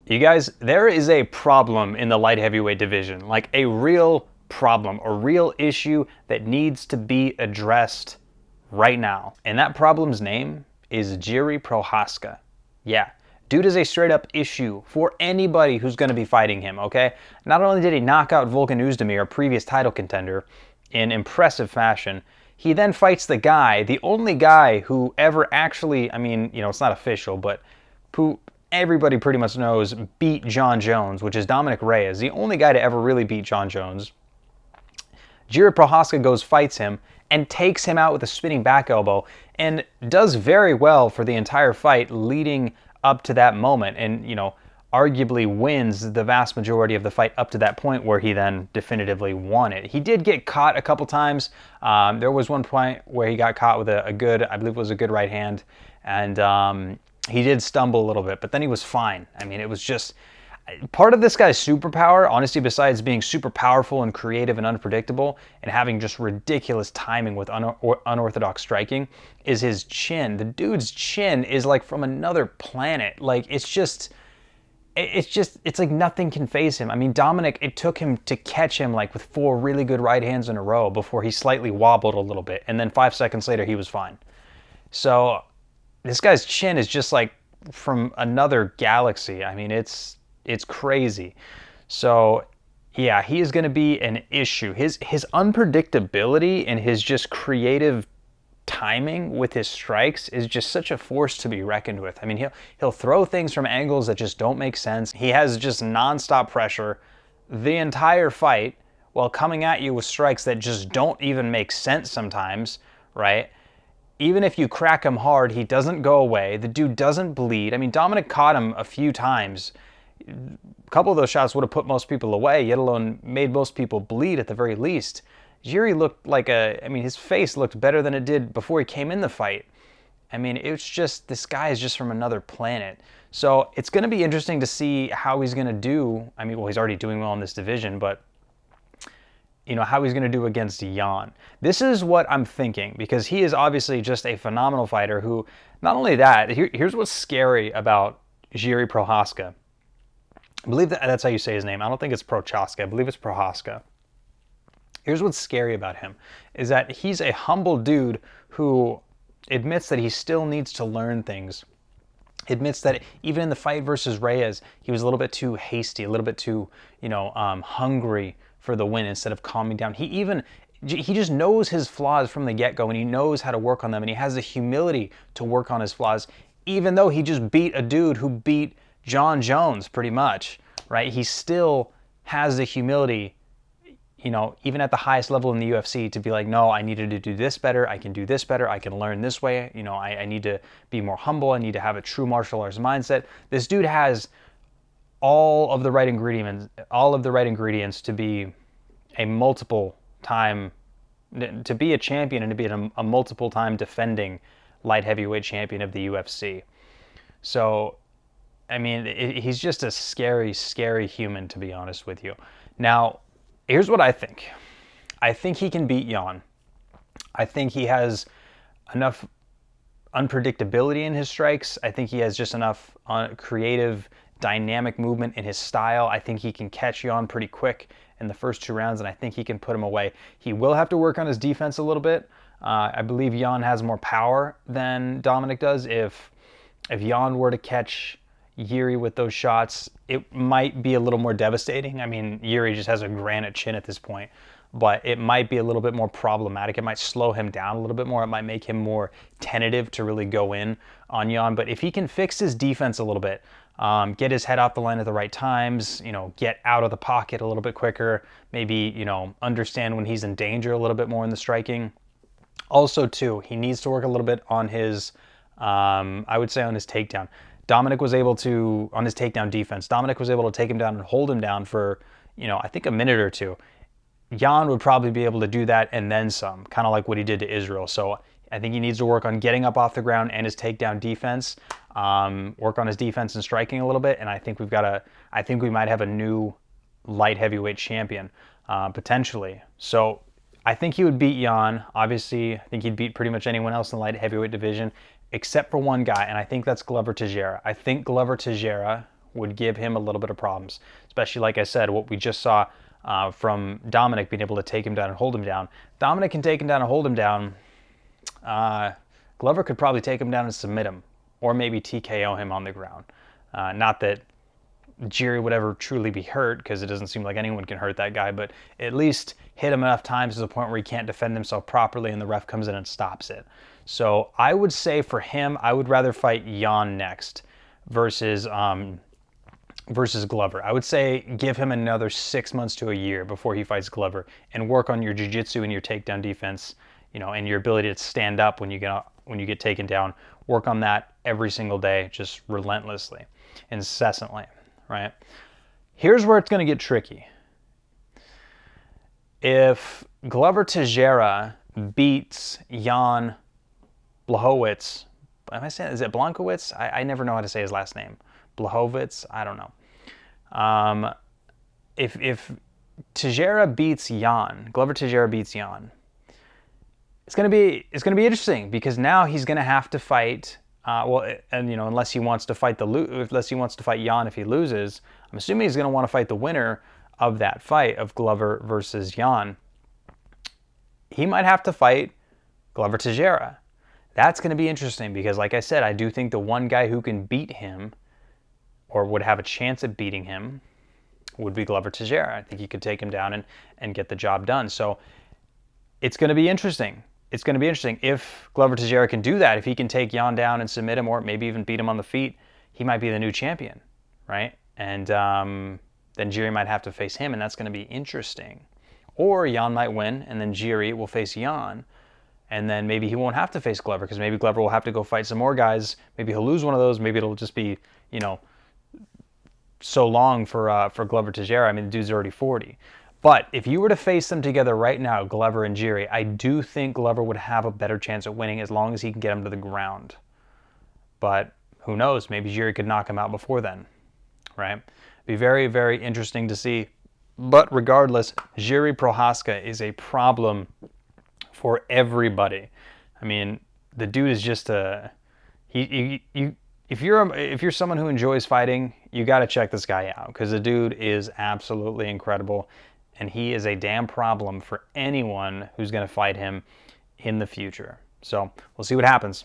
You guys, there is a problem in the light heavyweight division, like a real problem, a real issue that needs to be addressed right now. And that problem's name is Jiri Prochazka. Yeah, dude is a straight up issue for anybody who's going to be fighting him, okay? Not only did he knock out Volkan Oezdemir, a previous title contender, in impressive fashion, he then fights the guy, the only guy who ever actually, I mean, you know, it's not official, but who everybody pretty much knows beat Jon Jones, which is Dominic Reyes, the only guy to ever really beat Jon Jones. Jiri Prochazka goes, fights him, and takes him out with a spinning back elbow, and does very well for the entire fight leading up to that moment, and, you know, arguably wins the vast majority of the fight up to that point where he then definitively won it. He did get caught a couple times. There was one point where he got caught with a good, I believe it was a good right hand, and he did stumble a little bit, but then he was fine. I mean, it was just part of this guy's superpower, honestly, besides being super powerful and creative and unpredictable and having just ridiculous timing with unorthodox striking, is his chin. The dude's chin is like from another planet. Like, it's like nothing can faze him. I mean, Dominic, it took him to catch him like with 4 really good right hands in a row before he slightly wobbled a little bit, and then 5 seconds later he was fine. So this guy's chin is just like from another galaxy. I mean, it's crazy. So yeah, he is going to be an issue. His unpredictability and his just creative timing with his strikes is just such a force to be reckoned with. I mean, he'll throw things from angles that just don't make sense. He has just nonstop pressure the entire fight while coming at you with strikes that just don't even make sense sometimes, right? Even if you crack him hard, he doesn't go away. The dude doesn't bleed. I mean, Dominic caught him a few times. A couple of those shots would have put most people away, yet alone made most people bleed at the very least. Jiri looked like his face looked better than it did before he came in the fight. I mean, it's just, this guy is just from another planet. So it's going to be interesting to see how he's going to do. I mean, well, he's already doing well in this division, but you know, how he's going to do against Jan. This is what I'm thinking, because he is obviously just a phenomenal fighter who, not only that, here's what's scary about Jiri Prochazka. I believe that's how you say his name. I don't think it's Prochazka. I believe it's Prochazka. Here's what's scary about him, is that he's a humble dude who admits that he still needs to learn things. Admits that even in the fight versus Reyes, he was a little bit too hasty, a little bit too, you know, hungry for the win instead of calming down. He just knows his flaws from the get-go, and he knows how to work on them, and he has the humility to work on his flaws, even though he just beat a dude who beat Jon Jones pretty much, right? He still has the humility, you know, even at the highest level in the UFC, to be like, no, I needed to do this better, I can do this better, I can learn this way, you know, I need to be more humble, I need to have a true martial arts mindset. This dude has all of the right ingredients to be a multiple time, to be a champion and to be a multiple time defending light heavyweight champion of the UFC. So, I mean, he's just a scary, scary human, to be honest with you. Now, here's what I think. I think he can beat Jan. I think he has enough unpredictability in his strikes. I think he has just enough creative, dynamic movement in his style. I think he can catch Jan pretty quick in the first 2 rounds, and I think he can put him away. He will have to work on his defense a little bit. I believe Jan has more power than Dominic does. If Jan were to catch Jiri with those shots, it might be a little more devastating. I mean, Jiri just has a granite chin at this point, but it might be a little bit more problematic. It might slow him down a little bit more. It might make him more tentative to really go in on Jan. But if he can fix his defense a little bit, get his head off the line at the right times, you know, get out of the pocket a little bit quicker, maybe, you know, understand when he's in danger a little bit more in the striking. Also, too, he needs to work a little bit on his, I would say on his takedown. Dominic was able to, on his takedown defense, Dominic was able to take him down and hold him down for, you know, I think a minute or two. Jan would probably be able to do that and then some, kind of like what he did to Israel. So I think he needs to work on getting up off the ground and his takedown defense, work on his defense and striking a little bit, and I think we might have a new light heavyweight champion, potentially. So I think he would beat Jan. Obviously, I think he'd beat pretty much anyone else in the light heavyweight division, except for one guy, and I think that's Glover Teixeira. I think Glover Teixeira would give him a little bit of problems, especially, like I said, what we just saw from Dominic being able to take him down and hold him down. Dominic can take him down and hold him down. Glover could probably take him down and submit him, or maybe TKO him on the ground. Not that Jiri would ever truly be hurt, because it doesn't seem like anyone can hurt that guy, but at least hit him enough times to the point where he can't defend himself properly and the ref comes in and stops it. So I would say for him, I would rather fight Jan next versus Glover. I would say give him another 6 months to a year before he fights Glover, and work on your jiu-jitsu and your takedown defense, and your ability to stand up when you get taken down. Work on that every single day, just relentlessly, incessantly, right? Here's where it's going to get tricky. If Glover Teixeira beats Jan Blachowicz, am I saying, is it Blankowitz? I never know how to say his last name. Blachowicz? I don't know. If Teixeira beats Jan, Glover Teixeira beats Jan, it's gonna be interesting, because now he's gonna have to fight. Unless he wants to fight Jan if he loses, I'm assuming he's gonna want to fight the winner of that fight of Glover versus Jan. He might have to fight Glover Teixeira. That's going to be interesting, because, like I said, I do think the one guy who can beat him, or would have a chance at beating him, would be Glover Teixeira. I think he could take him down and get the job done. So it's going to be interesting. It's going to be interesting if Glover Teixeira can do that. If he can take Jan down and submit him, or maybe even beat him on the feet, he might be the new champion, right? And then Jiri might have to face him, and that's going to be interesting. Or Jan might win, and then Jiri will face Jan. And then maybe he won't have to face Glover, because maybe Glover will have to go fight some more guys. Maybe he'll lose one of those. Maybe it'll just be, so long for Glover Teixeira. I mean, the dude's already 40. But if you were to face them together right now, Glover and Jiri, I do think Glover would have a better chance at winning, as long as he can get him to the ground. But who knows? Maybe Jiri could knock him out before then, right? Be very, very interesting to see. But regardless, Jiri Prochazka is a problem for everybody. I mean, the dude is just if you're someone who enjoys fighting, you got to check this guy out, because the dude is absolutely incredible, and he is a damn problem for anyone who's going to fight him in the future. So we'll see what happens.